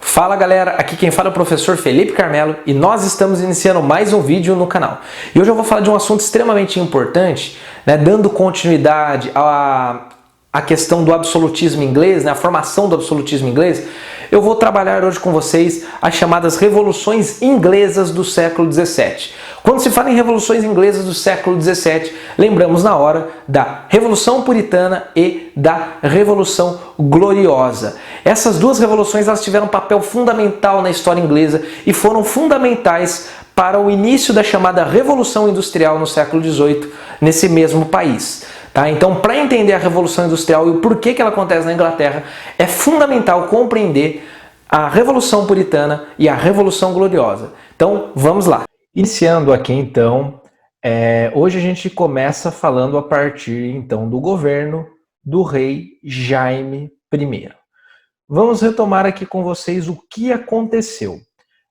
Fala galera, aqui quem fala é o professor Felipe Carmelo e nós estamos iniciando mais um vídeo no canal. E hoje eu vou falar de um assunto extremamente importante, né, dando continuidade à questão do absolutismo inglês, né, a formação do absolutismo inglês. Eu vou trabalhar hoje com vocês as chamadas revoluções inglesas do século XVII. Quando se fala em revoluções inglesas do século XVII, lembramos na hora da Revolução Puritana e da Revolução Gloriosa. Essas duas revoluções elas tiveram um papel fundamental na história inglesa e foram fundamentais para o início da chamada Revolução Industrial no século XVIII, nesse mesmo país. Tá? Então, para entender a Revolução Industrial e o porquê que ela acontece na Inglaterra, é fundamental compreender a Revolução Puritana e a Revolução Gloriosa. Então, vamos lá. Iniciando aqui, então, hoje a gente começa falando a partir, então, do governo do rei Jaime I. Vamos retomar aqui com vocês o que aconteceu.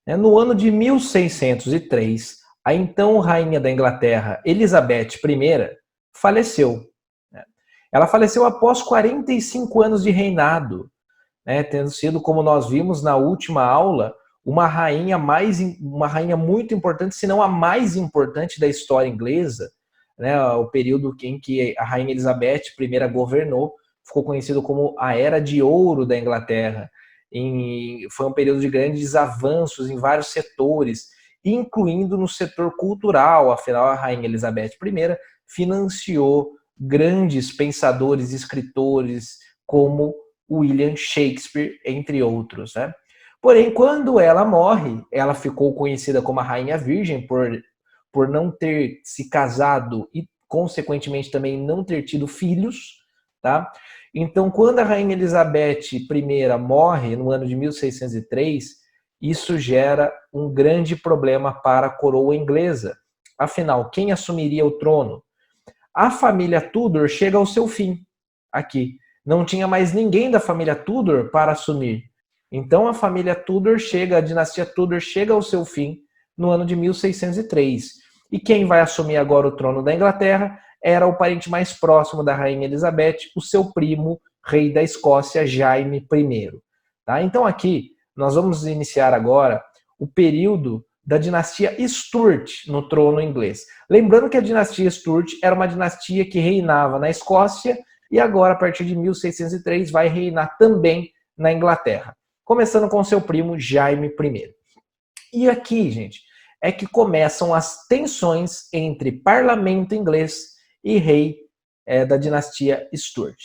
No ano de 1603, a então rainha da Inglaterra, Elizabeth I, faleceu. Ela faleceu após 45 anos de reinado, tendo sido, como nós vimos na última aula, uma rainha muito importante, se não a mais importante da história inglesa, o período em que a rainha Elizabeth I governou, ficou conhecido como a Era de Ouro da Inglaterra. Foi um período de grandes avanços em vários setores, incluindo no setor cultural. Afinal, a rainha Elizabeth I financiou grandes pensadores e escritores como William Shakespeare, entre outros. Porém, quando ela morre, ela ficou conhecida como a Rainha Virgem por não ter se casado e, consequentemente, também não ter tido filhos. Tá? Então, quando a Rainha Elizabeth I morre, no ano de 1603, isso gera um grande problema para a coroa inglesa. Afinal, quem assumiria o trono? A família Tudor chega ao seu fim aqui. Não tinha mais ninguém da família Tudor para assumir. Então a família Tudor a dinastia Tudor chega ao seu fim no ano de 1603. E quem vai assumir agora o trono da Inglaterra era o parente mais próximo da rainha Elizabeth, o seu primo, rei da Escócia, Jaime I. Tá? Então aqui nós vamos iniciar agora o período da dinastia Stuart no trono inglês. Lembrando que a dinastia Stuart era uma dinastia que reinava na Escócia e agora, a partir de 1603, vai reinar também na Inglaterra. Começando com seu primo Jaime I. E aqui, gente, é que começam as tensões entre parlamento inglês e rei da dinastia Stuart.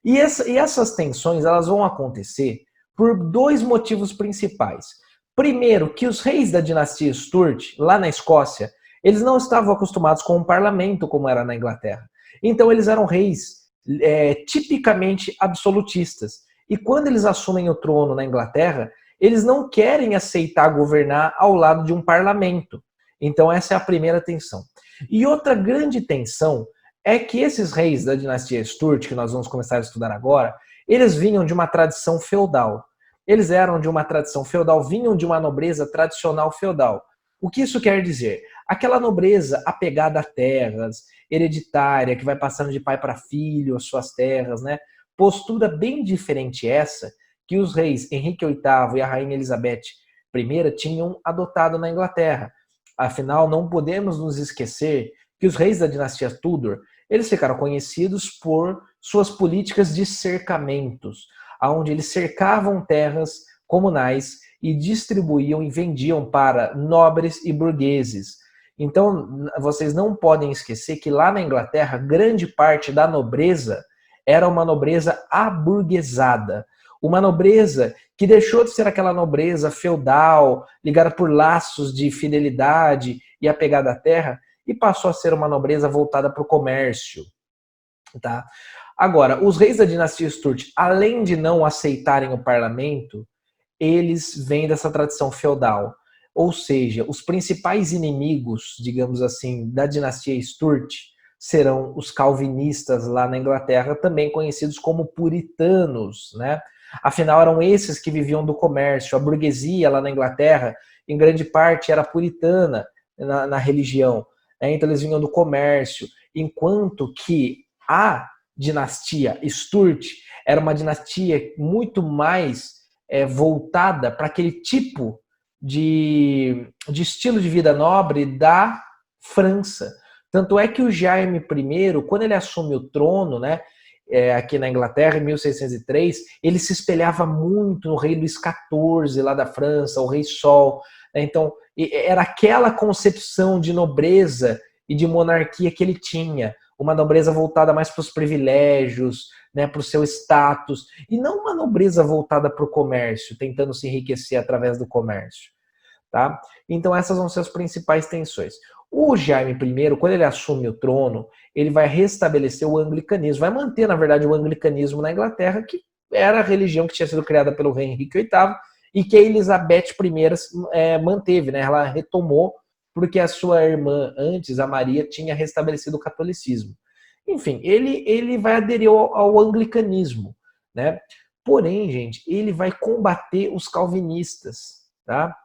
E essas tensões elas vão acontecer por dois motivos principais. Primeiro, que os reis da dinastia Stuart, lá na Escócia, eles não estavam acostumados com um parlamento como era na Inglaterra. Então eles eram reis tipicamente absolutistas. E quando eles assumem o trono na Inglaterra, eles não querem aceitar governar ao lado de um parlamento. Então essa é a primeira tensão. E outra grande tensão é que esses reis da dinastia Stuart, que nós vamos começar a estudar agora, eles vinham de uma tradição feudal. Eles eram de uma tradição feudal, vinham de uma nobreza tradicional feudal. O que isso quer dizer? Aquela nobreza apegada a terras, hereditária, que vai passando de pai para filho as suas terras, Postura bem diferente essa que os reis Henrique VIII e a rainha Elizabeth I tinham adotado na Inglaterra. Afinal, não podemos nos esquecer que os reis da dinastia Tudor, eles ficaram conhecidos por suas políticas de cercamentos, onde eles cercavam terras comunais e distribuíam e vendiam para nobres e burgueses. Então, vocês não podem esquecer que lá na Inglaterra, grande parte da nobreza era uma nobreza aburguesada. Uma nobreza que deixou de ser aquela nobreza feudal, ligada por laços de fidelidade e apegada à terra, e passou a ser uma nobreza voltada para o comércio. Tá? Agora, os reis da dinastia Stuart, além de não aceitarem o parlamento, eles vêm dessa tradição feudal. Ou seja, os principais inimigos, digamos assim, da dinastia Stuart serão os calvinistas lá na Inglaterra, também conhecidos como puritanos, Afinal, eram esses que viviam do comércio. A burguesia lá na Inglaterra, em grande parte, era puritana na religião. Então, eles vinham do comércio, enquanto que A dinastia Stuart era uma dinastia muito mais voltada para aquele tipo de estilo de vida nobre da França. Tanto é que o Jaime I, quando ele assume o trono, né, aqui na Inglaterra, em 1603, ele se espelhava muito no rei Luís XIV, lá da França, o rei Sol. Então, era aquela concepção de nobreza e de monarquia que ele tinha, uma nobreza voltada mais para os privilégios, né, para o seu status, e não uma nobreza voltada para o comércio, tentando se enriquecer através do comércio. Tá? Então essas vão ser as principais tensões. O Jaime I, quando ele assume o trono, ele vai restabelecer o anglicanismo, vai manter, na verdade, o anglicanismo na Inglaterra, que era a religião que tinha sido criada pelo rei Henrique VIII e que a Elizabeth I manteve, né? Ela retomou porque a sua irmã antes, a Maria, tinha restabelecido o catolicismo. Enfim, ele vai aderir ao anglicanismo, né? Porém, gente, ele vai combater os calvinistas, tá?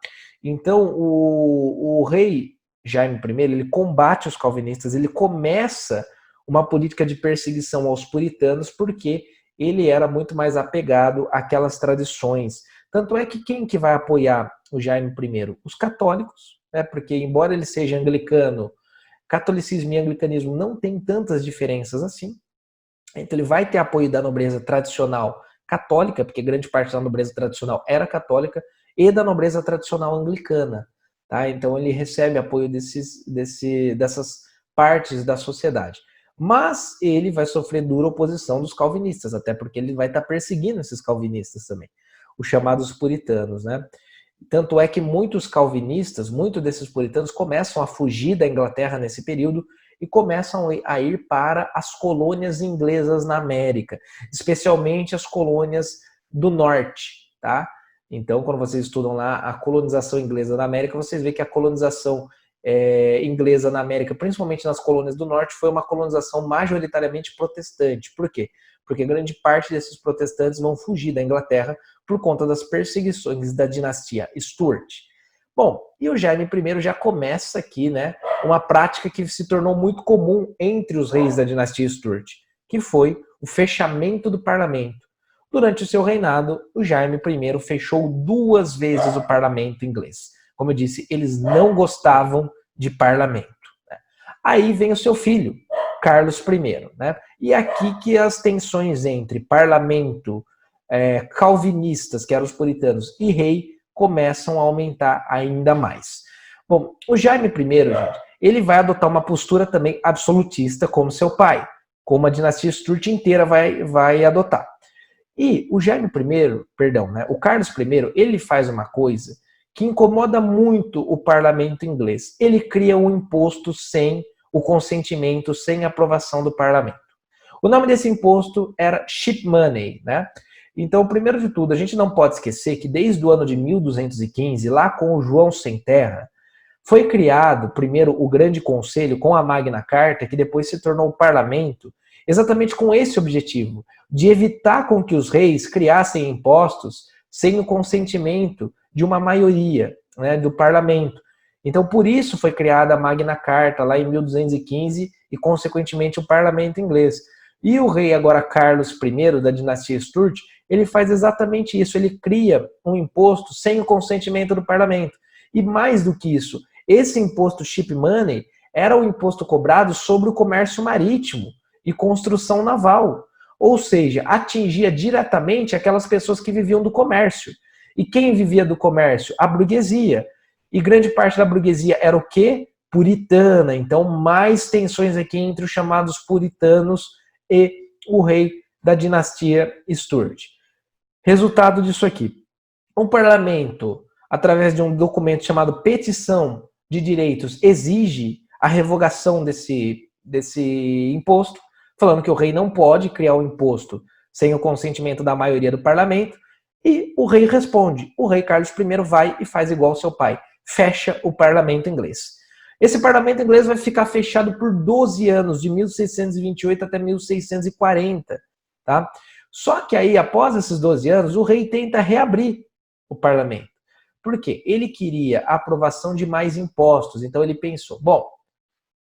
Então, o rei Jaime I, ele combate os calvinistas, ele começa uma política de perseguição aos puritanos, porque ele era muito mais apegado àquelas tradições. Tanto é que quem que vai apoiar o Jaime I? Os católicos, né? Porque embora ele seja anglicano, catolicismo e anglicanismo não tem tantas diferenças assim. Então ele vai ter apoio da nobreza tradicional católica, porque grande parte da nobreza tradicional era católica, e da nobreza tradicional anglicana. Tá? Então ele recebe apoio dessas partes da sociedade. Mas ele vai sofrer dura oposição dos calvinistas, até porque ele vai estar perseguindo esses calvinistas também, os chamados puritanos, né? Tanto é que muitos calvinistas, muitos desses puritanos começam a fugir da Inglaterra nesse período e começam a ir para as colônias inglesas na América, especialmente as colônias do norte, tá? Então, quando vocês estudam lá a colonização inglesa na América, vocês veem que a colonização inglesa na América, principalmente nas colônias do norte, foi uma colonização majoritariamente protestante. Por quê? Porque grande parte desses protestantes vão fugir da Inglaterra por conta das perseguições da dinastia Stuart. Bom, e o Jaime I já começa aqui, né, uma prática que se tornou muito comum entre os reis da dinastia Stuart, que foi o fechamento do parlamento. Durante o seu reinado, o Jaime I fechou 2 vezes o parlamento inglês. Como eu disse, eles não gostavam de parlamento. Né? Aí vem o seu filho, Carlos I. Né? E aqui que as tensões entre parlamento, calvinistas, que eram os puritanos, e rei, começam a aumentar ainda mais. Bom, o Jaime I, gente, ele vai adotar uma postura também absolutista, como seu pai, como a dinastia Stuart inteira vai adotar. E o o Carlos I, ele faz uma coisa que incomoda muito o parlamento inglês. Ele cria um imposto sem o consentimento, sem aprovação do parlamento. O nome desse imposto era Ship Money, né? Então, primeiro de tudo, a gente não pode esquecer que desde o ano de 1215, lá com o João Sem Terra, foi criado primeiro o Grande Conselho com a Magna Carta, que depois se tornou o parlamento, exatamente com esse objetivo, de evitar com que os reis criassem impostos sem o consentimento de uma maioria, né, do parlamento. Então, por isso foi criada a Magna Carta, lá em 1215, e, consequentemente, o parlamento inglês. E o rei agora Carlos I, da dinastia Stuart, ele faz exatamente isso, ele cria um imposto sem o consentimento do parlamento. E mais do que isso, esse imposto Ship Money era o imposto cobrado sobre o comércio marítimo e construção naval. Ou seja, atingia diretamente aquelas pessoas que viviam do comércio. E quem vivia do comércio? A burguesia. E grande parte da burguesia era o quê? Puritana. Então, mais tensões aqui entre os chamados puritanos e o rei da dinastia Stuart. Resultado disso aqui. O parlamento, através de um documento chamado Petição de Direitos, exige a revogação desse imposto, falando que o rei não pode criar um imposto sem o consentimento da maioria do parlamento, e o rei responde. O rei Carlos I vai e faz igual ao seu pai, fecha o parlamento inglês. Esse parlamento inglês vai ficar fechado por 12 anos, de 1628 até 1640. Tá? Só que aí, após esses 12 anos, o rei tenta reabrir o parlamento. Por quê? Ele queria a aprovação de mais impostos. Então ele pensou, bom,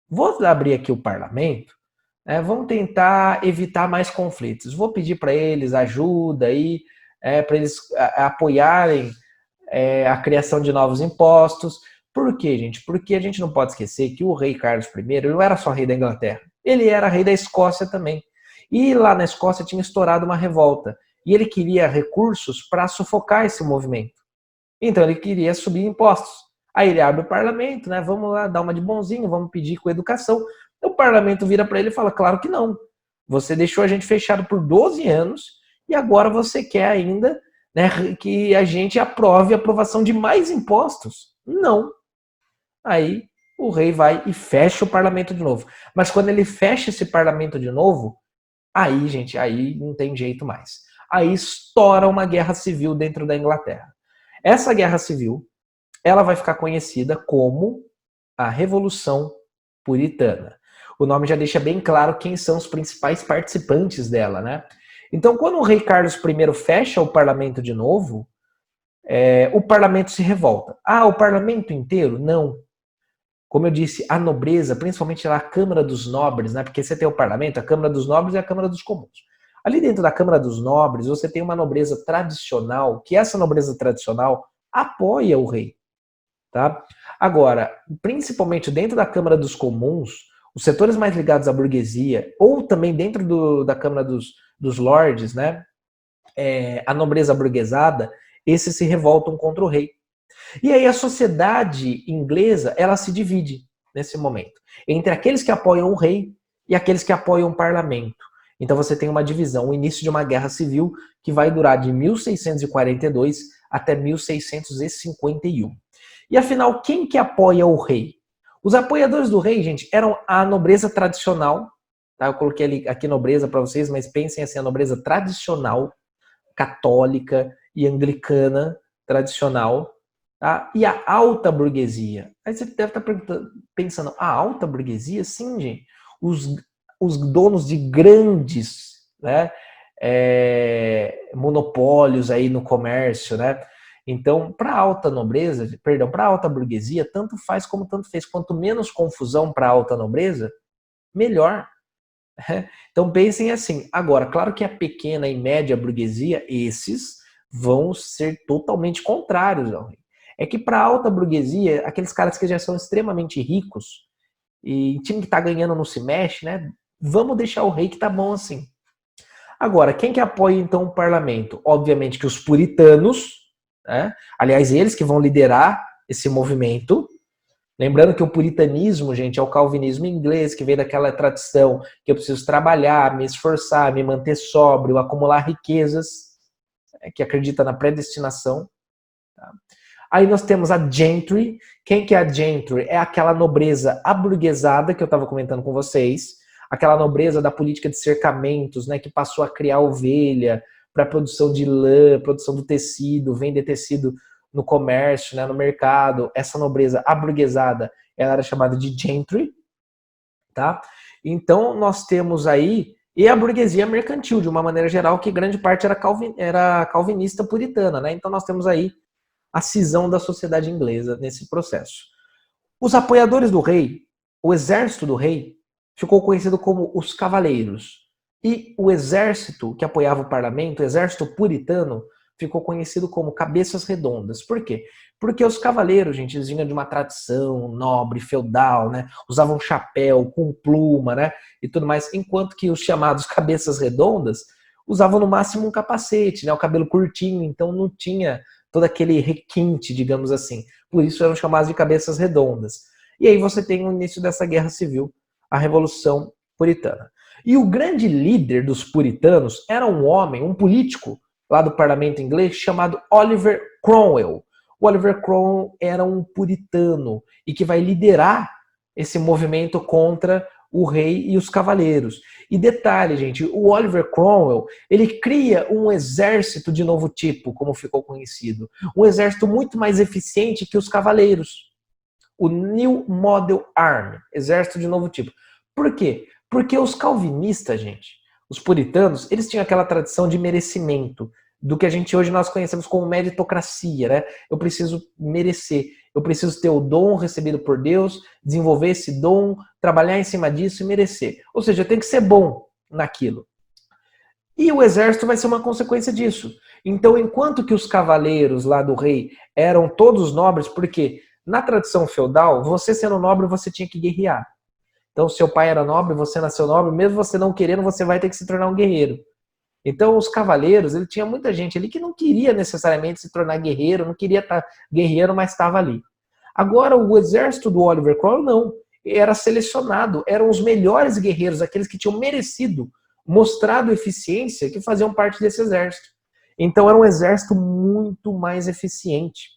vou abrir aqui o parlamento, Vamos tentar evitar mais conflitos. Vou pedir para eles ajuda aí, para eles apoiarem a criação de novos impostos. Por quê, gente? Porque a gente não pode esquecer que o rei Carlos I ele não era só rei da Inglaterra, ele era rei da Escócia também. E lá na Escócia tinha estourado uma revolta. E ele queria recursos para sufocar esse movimento. Então ele queria subir impostos. Aí ele abre o parlamento, né? Vamos lá dar uma de bonzinho, vamos pedir com educação. O parlamento vira para ele e fala: claro que não. Você deixou a gente fechado por 12 anos e agora você quer ainda, né, que a gente aprove a aprovação de mais impostos? Não. Aí o rei vai e fecha o parlamento de novo. Mas quando ele fecha esse parlamento de novo, aí, gente, aí não tem jeito mais. Aí estoura uma guerra civil dentro da Inglaterra. Essa guerra civil, ela vai ficar conhecida como a Revolução Puritana. O nome já deixa bem claro quem são os principais participantes dela, né? Então, quando o rei Carlos I fecha o parlamento de novo, o parlamento se revolta. Ah, o parlamento inteiro? Não. Como eu disse, a nobreza, principalmente lá a Câmara dos Nobres, né? Porque você tem o parlamento, a Câmara dos Nobres e a Câmara dos Comuns. Ali dentro da Câmara dos Nobres, você tem uma nobreza tradicional, que essa nobreza tradicional apoia o rei. Tá? Agora, principalmente dentro da Câmara dos Comuns, os setores mais ligados à burguesia, ou também dentro da Câmara dos Lordes, né? A nobreza burguesada, esses se revoltam contra o rei. E aí a sociedade inglesa, ela se divide nesse momento, entre aqueles que apoiam o rei e aqueles que apoiam o parlamento. Então você tem uma divisão, o início de uma guerra civil que vai durar de 1642 até 1651. E afinal, quem que apoia o rei? Os apoiadores do rei, gente, eram a nobreza tradicional, tá? Eu coloquei aqui nobreza para vocês, mas pensem assim, a nobreza tradicional, católica e anglicana tradicional, tá? E a alta burguesia. Aí você deve estar pensando, a alta burguesia? Sim, gente. Os donos de grandes, né, monopólios aí no comércio, né? Então, para a alta nobreza, perdão, para a alta burguesia, tanto faz como tanto fez. Quanto menos confusão para a alta nobreza, melhor. Então pensem assim. Agora, claro que a pequena e média burguesia, esses vão ser totalmente contrários ao rei. É que para a alta burguesia, aqueles caras que já são extremamente ricos e time que está ganhando não se mexe, né? Vamos deixar o rei que tá bom assim. Agora, quem que apoia então o parlamento? Obviamente que os puritanos, né? Aliás, eles que vão liderar esse movimento. Lembrando que o puritanismo, gente, é o calvinismo inglês, que vem daquela tradição que eu preciso trabalhar, me esforçar, me manter sóbrio, acumular riquezas, que acredita na predestinação. Tá? Aí nós temos a gentry. Quem que é a gentry? É aquela nobreza aburguesada que eu estava comentando com vocês, aquela nobreza da política de cercamentos, né, que passou a criar ovelha para a produção de lã, produção do tecido, vender tecido no comércio, né, no mercado. Essa nobreza aburguesada, ela era chamada de gentry, tá? Então nós temos aí e a burguesia mercantil, de uma maneira geral, que grande parte era calvinista puritana, né? Então nós temos aí a cisão da sociedade inglesa nesse processo. Os apoiadores do rei, o exército do rei, ficou conhecido como os cavaleiros. E o exército que apoiava o parlamento, o exército puritano, ficou conhecido como cabeças redondas. Por quê? Porque os cavaleiros, gente, eles vinham de uma tradição nobre, feudal, né? Usavam chapéu com pluma, né? E tudo mais, enquanto que os chamados cabeças redondas usavam no máximo um capacete, né? O cabelo curtinho, então não tinha todo aquele requinte, digamos assim. Por isso eram chamados de cabeças redondas. E aí você tem o início dessa guerra civil, a Revolução Puritana. E o grande líder dos puritanos era um homem, um político lá do parlamento inglês chamado Oliver Cromwell. O Oliver Cromwell era um puritano e que vai liderar esse movimento contra o rei e os cavaleiros. E detalhe, gente, o Oliver Cromwell, ele cria um exército de novo tipo, como ficou conhecido. Um exército muito mais eficiente que os cavaleiros. O New Model Army, exército de novo tipo. Por quê? Porque os calvinistas, gente, os puritanos, eles tinham aquela tradição de merecimento, do que a gente hoje nós conhecemos como meritocracia, né? Eu preciso merecer, Eu preciso ter o dom recebido por Deus, desenvolver esse dom, trabalhar em cima disso e merecer. Ou seja, eu tenho que ser bom naquilo. E o exército vai ser uma consequência disso. Então, enquanto que os cavaleiros lá do rei eram todos nobres, porque na tradição feudal, você sendo nobre, você tinha que guerrear. Então, seu pai era nobre, você nasceu nobre, mesmo você não querendo, você vai ter que se tornar um guerreiro. Então, os cavaleiros, ele tinha muita gente ali que não queria necessariamente se tornar guerreiro, não queria estar guerreiro, mas estava ali. Agora, o exército do Oliver Cromwell, não. Era selecionado, eram os melhores guerreiros, aqueles que tinham merecido, mostrado eficiência, que faziam parte desse exército. Então, era um exército muito mais eficiente.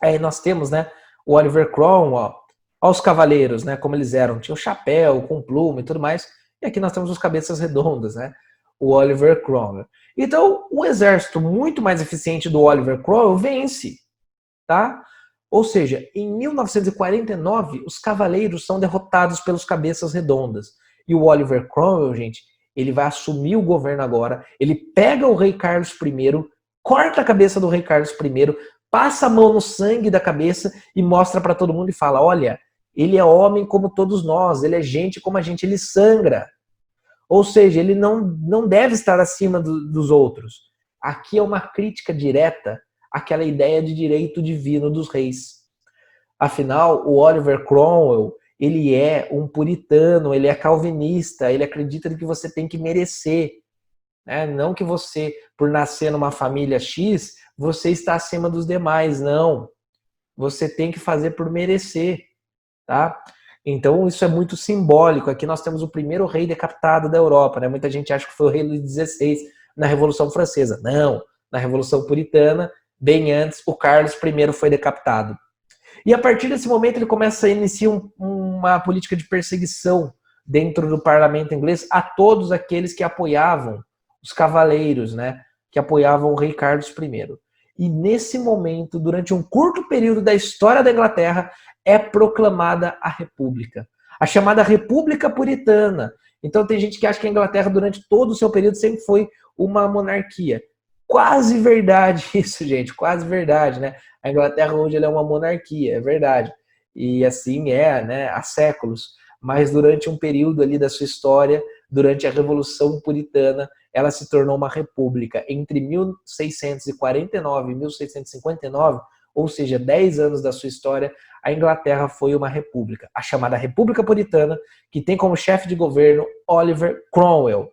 Aí nós temos, né, o Oliver Cromwell, ó, os cavaleiros, né, como eles eram. Tinha o chapéu com pluma e tudo mais. E aqui nós temos os cabeças redondas, né? O Oliver Cromwell. Então, o exército muito mais eficiente do Oliver Cromwell vence, tá? Ou seja, em 1949, os cavaleiros são derrotados pelos cabeças redondas. E o Oliver Cromwell, gente, ele vai assumir o governo agora, ele pega o rei Carlos I, corta a cabeça do rei Carlos I, passa a mão no sangue da cabeça e mostra para todo mundo e fala, olha, ele é homem como todos nós, ele é gente como a gente, ele sangra. Ou seja, ele não deve estar acima dos outros. Aqui é uma crítica direta àquela ideia de direito divino dos reis. Afinal, o Oliver Cromwell, ele é um puritano, ele é calvinista, ele acredita que você tem que merecer. Né? Não que você, por nascer numa família X, você está acima dos demais, não. Você tem que fazer por merecer. Tá? Então isso é muito simbólico. Aqui nós temos o primeiro rei decapitado da Europa. Né? Muita gente acha que foi o rei Luís XVI na Revolução Francesa. Não, na Revolução Puritana, bem antes, o Carlos I foi decapitado. E a partir desse momento ele começa a iniciar uma política de perseguição dentro do parlamento inglês a todos aqueles que apoiavam os cavaleiros, né? Que apoiavam o rei Carlos I. E nesse momento, durante um curto período da história da Inglaterra, é proclamada a República. A chamada República Puritana. Então tem gente que acha que a Inglaterra, durante todo o seu período, sempre foi uma monarquia. Quase verdade isso, gente, quase verdade, né? A Inglaterra hoje ela é uma monarquia, é verdade. E assim é, né, há séculos. Mas durante um período ali da sua história, durante a Revolução Puritana, ela se tornou uma república. Entre 1649 e 1659, ou seja, 10 anos da sua história, a Inglaterra foi uma república. A chamada República Puritana, que tem como chefe de governo Oliver Cromwell.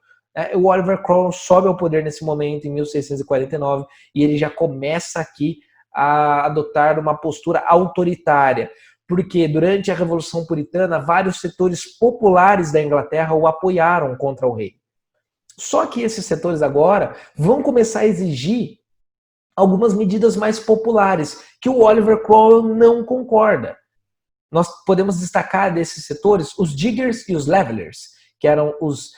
O Oliver Cromwell sobe ao poder nesse momento, em 1649, e ele já começa aqui a adotar uma postura autoritária, porque durante a Revolução Puritana, vários setores populares da Inglaterra o apoiaram contra o rei. Só que esses setores agora vão começar a exigir algumas medidas mais populares, que o Oliver Cromwell não concorda. Nós podemos destacar desses setores os diggers e os levelers, que eram os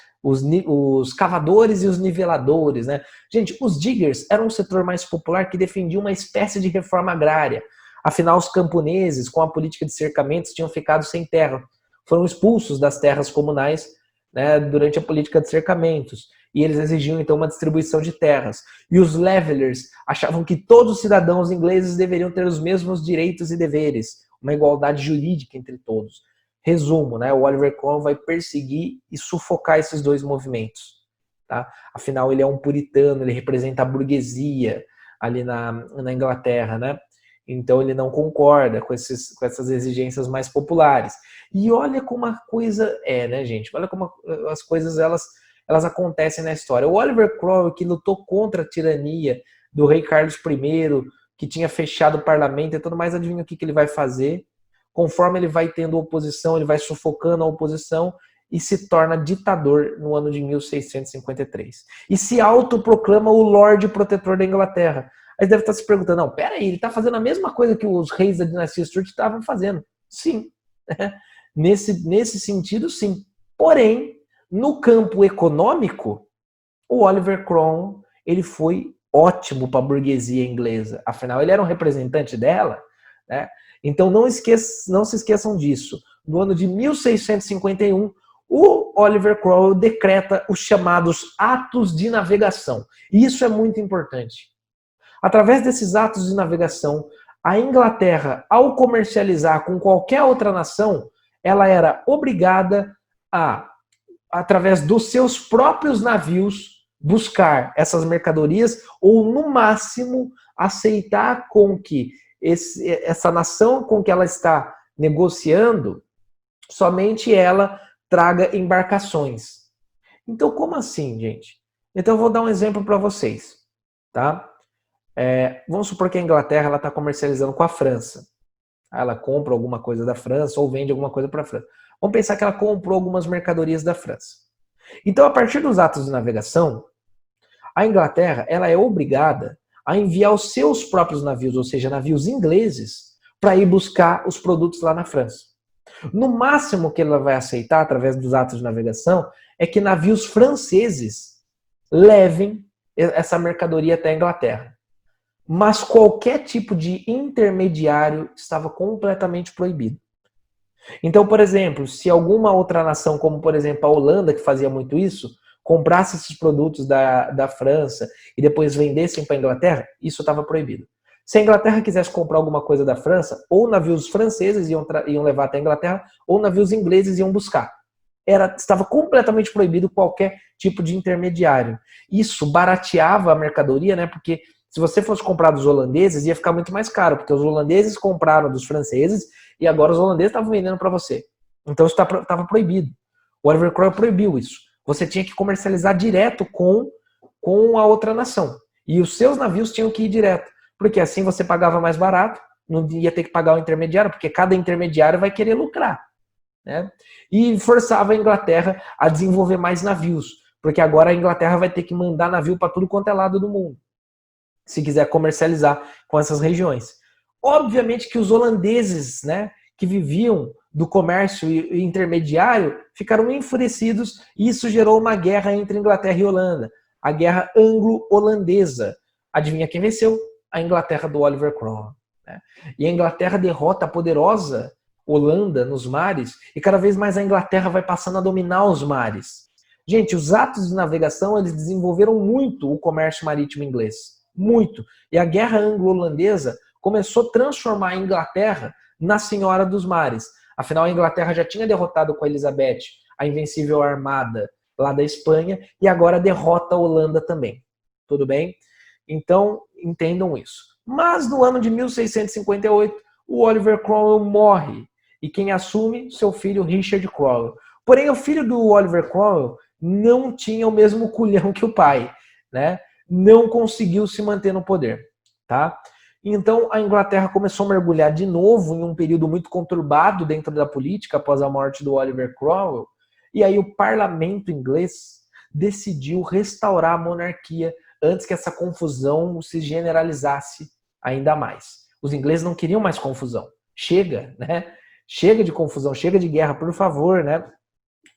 cavadores e os niveladores, né? Gente, os diggers eram um setor mais popular que defendia uma espécie de reforma agrária. Afinal, os camponeses, com a política de cercamentos, tinham ficado sem terra. Foram expulsos das terras comunais, né, durante a política de cercamentos. E eles exigiam, então, uma distribuição de terras. E os levelers achavam que todos os cidadãos ingleses deveriam ter os mesmos direitos e deveres, uma igualdade jurídica entre todos. Resumo, né, o Oliver Cromwell vai perseguir e sufocar esses dois movimentos. Tá? Afinal, ele é um puritano, ele representa a burguesia ali na Inglaterra, né? Então ele não concorda com essas exigências mais populares. E olha como a coisa é, né, gente? Olha como as coisas elas acontecem na história. O Oliver Cromwell, que lutou contra a tirania do rei Carlos I, que tinha fechado o parlamento e tudo mais, adivinha o que ele vai fazer? Conforme ele vai tendo oposição, ele vai sufocando a oposição e se torna ditador no ano de 1653. E se autoproclama o Lorde Protetor da Inglaterra. Aí deve estar se perguntando, não, peraí, ele está fazendo a mesma coisa que os reis da dinastia Stuart estavam fazendo. Sim, nesse sentido, sim. Porém, no campo econômico, o Oliver Cromwell ele foi ótimo para a burguesia inglesa. Afinal, ele era um representante dela, né? Então não se esqueçam disso. No ano de 1651, o Oliver Cromwell decreta os chamados atos de navegação. E isso é muito importante. Através desses atos de navegação, A Inglaterra, ao comercializar com qualquer outra nação, ela era obrigada a, através dos seus próprios navios, buscar essas mercadorias ou, no máximo, aceitar com que essa nação com que ela está negociando, somente ela traga embarcações. Então, como assim, gente? Então, eu vou dar um exemplo para vocês, tá? Vamos supor que a Inglaterra está comercializando com a França. Ela compra alguma coisa da França ou vende alguma coisa para a França. Vamos pensar que ela comprou algumas mercadorias da França. Então, a partir dos atos de navegação, a Inglaterra ela é obrigada a enviar os seus próprios navios, ou seja, navios ingleses, para ir buscar os produtos lá na França. No máximo que ela vai aceitar, através dos atos de navegação, é que navios franceses levem essa mercadoria até a Inglaterra. Mas qualquer tipo de intermediário estava completamente proibido. Então, por exemplo, se alguma outra nação, como por exemplo a Holanda, que fazia muito isso, comprasse esses produtos da França e depois vendessem para a Inglaterra, isso estava proibido. Se a Inglaterra quisesse comprar alguma coisa da França, ou navios franceses iam levar até a Inglaterra, ou navios ingleses iam buscar. Estava completamente proibido qualquer tipo de intermediário. Isso barateava a mercadoria, né? Porque se você fosse comprar dos holandeses, ia ficar muito mais caro, porque os holandeses compraram dos franceses e agora os holandeses estavam vendendo para você. Então isso estava proibido. O Oliver Cromwell proibiu isso. Você tinha que comercializar direto com a outra nação. E os seus navios tinham que ir direto. Porque assim você pagava mais barato, não ia ter que pagar o intermediário, porque cada intermediário vai querer lucrar. Né? E forçava a Inglaterra a desenvolver mais navios, porque agora a Inglaterra vai ter que mandar navio para tudo quanto é lado do mundo, se quiser comercializar com essas regiões. Obviamente que os holandeses, né, que viviam do comércio intermediário, ficaram enfurecidos e isso gerou uma guerra entre Inglaterra e Holanda, a guerra anglo-holandesa. Adivinha quem venceu? A Inglaterra do Oliver Cromwell. Né? E a Inglaterra derrota a poderosa Holanda nos mares e cada vez mais a Inglaterra vai passando a dominar os mares. Gente, os atos de navegação eles desenvolveram muito o comércio marítimo inglês. Muito. E a guerra anglo-holandesa começou a transformar a Inglaterra na senhora dos mares. Afinal, a Inglaterra já tinha derrotado com a Elizabeth a invencível armada lá da Espanha e agora derrota a Holanda também. Tudo bem? Então, entendam isso. Mas no ano de 1658, o Oliver Cromwell morre. E quem assume? Seu filho Richard Cromwell. Porém, o filho do Oliver Cromwell não tinha o mesmo culhão que o pai, né? Não conseguiu se manter no poder, tá? Então, a Inglaterra começou a mergulhar de novo em um período muito conturbado dentro da política após a morte do Oliver Cromwell. E aí o parlamento inglês decidiu restaurar a monarquia antes que essa confusão se generalizasse ainda mais. Os ingleses não queriam mais confusão. Chega, né? Chega de confusão, chega de guerra, por favor, né?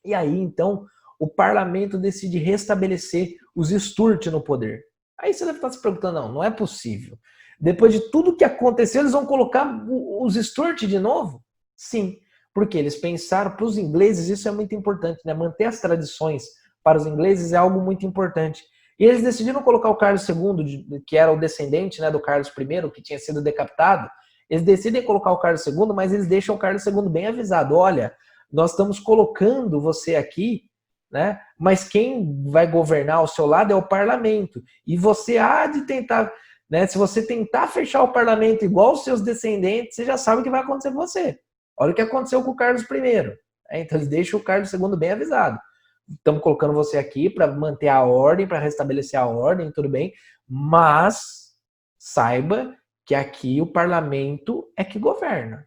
E aí, então, o parlamento decide restabelecer os Stuart no poder. Aí você deve estar se perguntando, não é possível. Depois de tudo que aconteceu, eles vão colocar os Stuart de novo? Sim, porque eles pensaram, para os ingleses isso é muito importante, né? Manter as tradições para os ingleses é algo muito importante. E eles decidiram colocar o Carlos II, que era o descendente, né, do Carlos I, que tinha sido decapitado. Eles decidem colocar o Carlos II, mas eles deixam o Carlos II bem avisado. Olha, nós estamos colocando você aqui, né? Mas quem vai governar ao seu lado é o parlamento. E você há de tentar, né? Se você tentar fechar o parlamento igual os seus descendentes, você já sabe o que vai acontecer com você. Olha o que aconteceu com o Carlos I. Então eles deixam o Carlos II bem avisado. Estamos colocando você aqui para manter a ordem, para restabelecer a ordem, tudo bem, mas saiba que aqui o parlamento é que governa.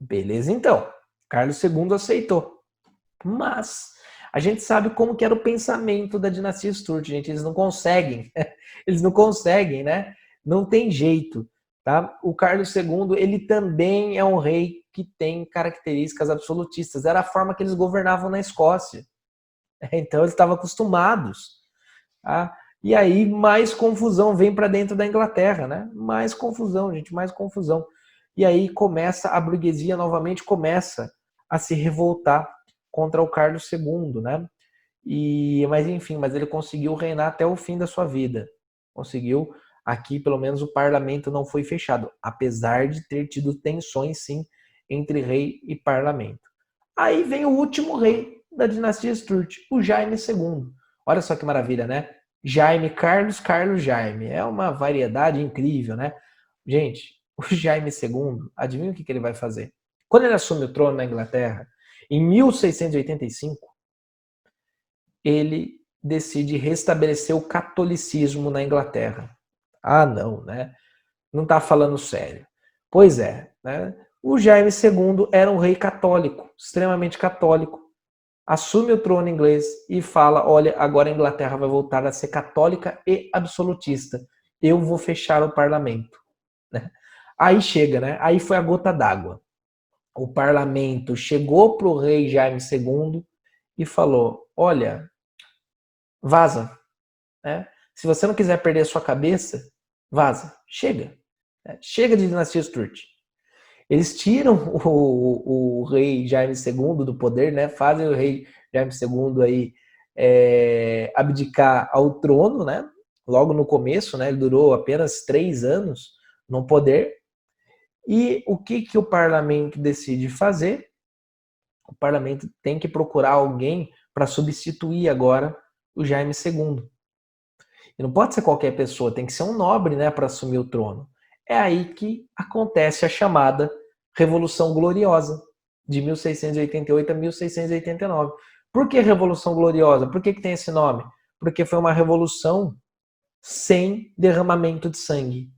Beleza, então. Carlos II aceitou. Mas a gente sabe como que era o pensamento da dinastia Stuart, gente. Eles não conseguem. Eles não conseguem, né? Não tem jeito, tá? O Carlos II, ele também é um rei que tem características absolutistas. Era a forma que eles governavam na Escócia. Então eles estavam acostumados. Tá? E aí mais confusão vem para dentro da Inglaterra, né? Mais confusão, gente, mais confusão. E aí começa a burguesia novamente começa a se revoltar contra o Carlos II, né? Mas enfim, mas ele conseguiu reinar até o fim da sua vida. Conseguiu Aqui, pelo menos, o parlamento não foi fechado, apesar de ter tido tensões, sim, entre rei e parlamento. Aí vem o último rei da dinastia Stuart, o Jaime II. Olha só que maravilha, né? Jaime Carlos, Carlos Jaime. É uma variedade incrível, né? Gente, o Jaime II, adivinha o que ele vai fazer? Quando ele assume o trono na Inglaterra, em 1685, ele decide restabelecer o catolicismo na Inglaterra. Ah, não, né? Não está falando sério. Pois é, né? O Jaime II era um rei católico, extremamente católico. Assume o trono inglês e fala: olha, agora a Inglaterra vai voltar a ser católica e absolutista. Eu vou fechar o parlamento. Né? Aí chega, né? Aí foi a gota d'água. O parlamento chegou para o rei Jaime II e falou: olha, vaza. Né? Se você não quiser perder a sua cabeça, vaza. Chega. Chega de dinastia Stuart. Eles tiram o rei Jaime II do poder, né? Fazem o rei Jaime II aí abdicar ao trono, né? Logo no começo, né? Ele durou apenas 3 anos no poder. E o que o parlamento decide fazer? O parlamento tem que procurar alguém para substituir agora o Jaime II. E não pode ser qualquer pessoa, tem que ser um nobre, né, para assumir o trono. É aí que acontece a chamada Revolução Gloriosa, de 1688 a 1689. Por que Revolução Gloriosa? Por que tem esse nome? Porque foi uma revolução sem derramamento de sangue,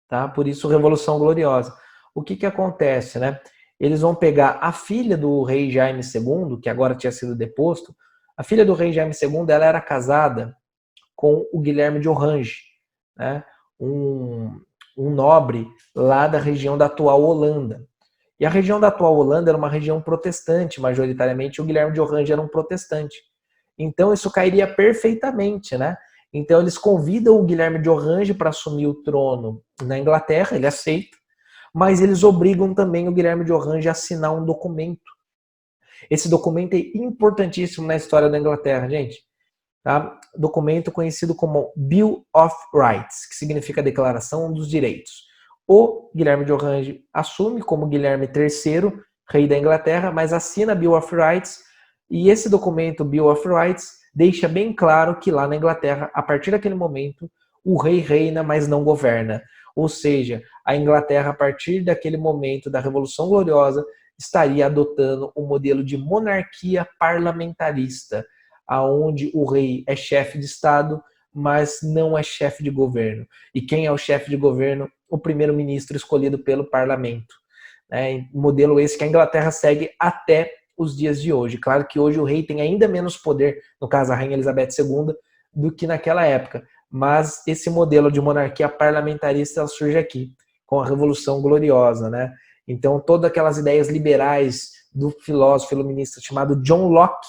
tá? Por isso Revolução Gloriosa. O que acontece, né? Eles vão pegar a filha do rei Jaime II, que agora tinha sido deposto. A filha do rei Jaime II, ela era casada com o Guilherme de Orange, né? um nobre lá da região da atual Holanda. E a região da atual Holanda era uma região protestante, majoritariamente, e o Guilherme de Orange era um protestante. Então isso cairia perfeitamente, né? Então eles convidam o Guilherme de Orange para assumir o trono na Inglaterra, ele aceita, mas eles obrigam também o Guilherme de Orange a assinar um documento. Esse documento é importantíssimo na história da Inglaterra, gente. Tá? Documento conhecido como Bill of Rights, que significa Declaração dos Direitos. O Guilherme de Orange assume como Guilherme III, rei da Inglaterra, mas assina Bill of Rights, e esse documento, Bill of Rights, deixa bem claro que lá na Inglaterra, a partir daquele momento, o rei reina, mas não governa. Ou seja, a Inglaterra, a partir daquele momento da Revolução Gloriosa, estaria adotando o modelo de monarquia parlamentarista, aonde o rei é chefe de Estado, mas não é chefe de governo. E quem é o chefe de governo? O primeiro-ministro escolhido pelo parlamento. Modelo esse que a Inglaterra segue até os dias de hoje. Claro que hoje o rei tem ainda menos poder, no caso a rainha Elizabeth II, do que naquela época. Mas esse modelo de monarquia parlamentarista surge aqui, com a Revolução Gloriosa, né? Então, todas aquelas ideias liberais do filósofo iluminista chamado John Locke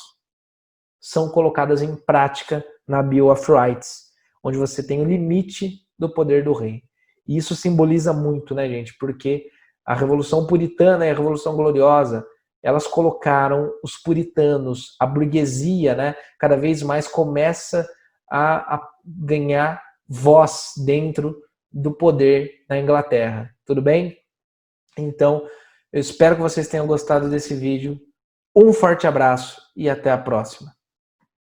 são colocadas em prática na Bill of Rights, onde você tem o limite do poder do rei. E isso simboliza muito, né, gente? Porque a Revolução Puritana e a Revolução Gloriosa, elas colocaram os puritanos, a burguesia, né, cada vez mais começa a ganhar voz dentro do poder na Inglaterra. Tudo bem? Então, eu espero que vocês tenham gostado desse vídeo. Um forte abraço e até a próxima.